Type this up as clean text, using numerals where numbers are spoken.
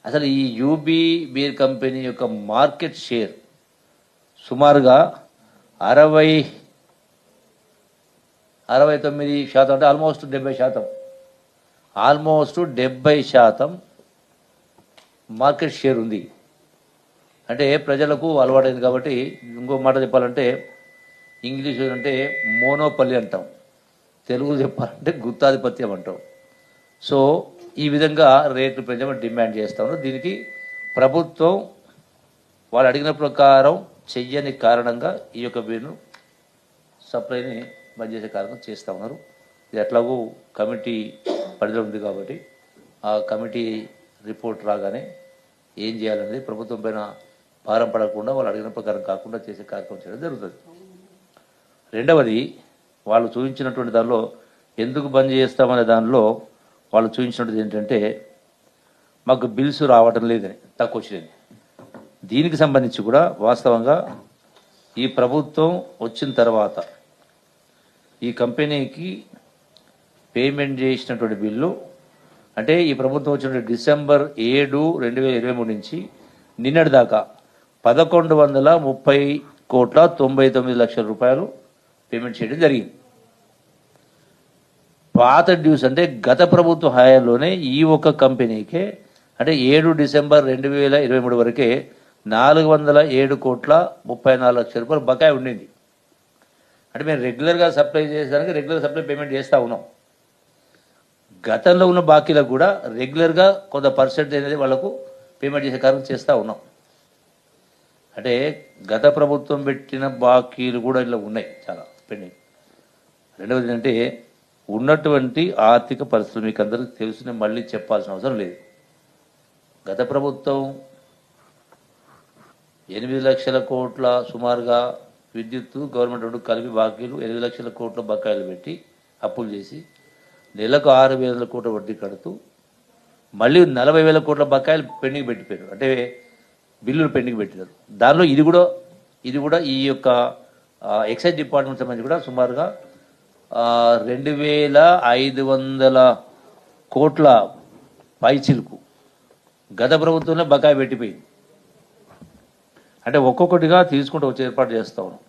అసలు ఈ UB beer company యొక్క మార్కెట్ షేర్ సుమారుగా 69% అంటే ఆల్మోస్ట్ 70%, ఆల్మోస్ట్ 70% మార్కెట్ షేర్ ఉంది. అంటే ప్రజలకు అలవాటైంది కాబట్టి, ఇంకో మాట చెప్పాలంటే ఇంగ్లీష్ అంటే మోనోపల్లి అంటాం, తెలుగులో చెప్పాలంటే గుత్తాధిపత్యం అంటాం. సో ఈ విధంగా రేట్లు పెంచమని డిమాండ్ చేస్తా ఉన్నారు. దీనికి ప్రభుత్వం వాళ్ళు అడిగిన ప్రకారం చెయ్యని కారణంగా ఈ యొక్క బీర్ను సప్లైని బంద్ చేసే కారణం చేస్తూ ఉన్నారు. ఇది ఎట్లాగూ కమిటీ పరిధిలో ఉంది కాబట్టి ఆ కమిటీ రిపోర్ట్ రాగానే ఏం చేయాలనేది ప్రభుత్వం పైన భారం పడకుండా వాళ్ళు అడిగిన ప్రకారం కాకుండా చేసే కార్యక్రమం చేయడం జరుగుతుంది. రెండవది, వాళ్ళు చూపించినటువంటి దానిలో ఎందుకు బంద్ చేస్తామనే దానిలో వాళ్ళు చూపించినది ఏంటంటే మాకు బిల్స్ రావటం లేదని, తక్కువ వచ్చింది. దీనికి సంబంధించి కూడా వాస్తవంగా ఈ ప్రభుత్వం వచ్చిన తర్వాత ఈ కంపెనీకి పేమెంట్ చేసినటువంటి బిల్లు అంటే ఈ ప్రభుత్వం వచ్చిన డిసెంబర్ 7, 2023 నుంచి నిన్నటి దాకా 1130,99,00,000 రూపాయలు పేమెంట్ చేయడం జరిగింది. పాత డ్యూస్ అంటే గత ప్రభుత్వ హయాంలోనే ఈ ఒక్క కంపెనీకే అంటే 7 డిసెంబర్ 2023 వరకే 407,34,00,000 రూపాయలు బకాయి ఉండింది. అంటే మేము రెగ్యులర్గా సప్లై చేసేదానికి రెగ్యులర్ సప్లై పేమెంట్ చేస్తూ ఉన్నాం. గతంలో ఉన్న బాకీలకు కూడా రెగ్యులర్గా కొంత పర్సెంట్ అనేది వాళ్లకు పేమెంట్ చేసే కార్యక్రమం చేస్తూ ఉన్నాం. అంటే గత ప్రభుత్వం పెట్టిన బాకీలు కూడా ఇలా ఉన్నాయి చాలా పెండింగ్. రెండవది ఏంటంటే ఉన్నటువంటి ఆర్థిక పరిస్థితులు మీకు అందరికీ తెలుసు, నేను మళ్ళీ చెప్పాల్సిన అవసరం లేదు. గత ప్రభుత్వం 8 లక్షల కోట్ల సుమారుగా విద్యుత్తు గవర్నమెంట్ రెండు కలిపి బాకీలు 8 లక్షల కోట్ల బకాయిలు పెట్టి అప్పులు చేసి నెలకు 6,000 కోట్ల వడ్డీ కడుతూ మళ్ళీ 40,000 కోట్ల బకాయిలు పెండింగ్ పెట్టిపోయారు, అంటే బిల్లులు పెండింగ్ పెట్టినారు. దానిలో ఇది కూడా ఈ యొక్క ఎక్సైజ్ డిపార్ట్మెంట్ సంబంధించి కూడా సుమారుగా 2,500 కోట్ల పైచిలుకు గత ప్రభుత్వంలో బకాయి పెట్టిపోయింది. అంటే ఒక్కొక్కటిగా తీసుకుంటూ వచ్చి ఏర్పాటు చేస్తా ఉన్నాం.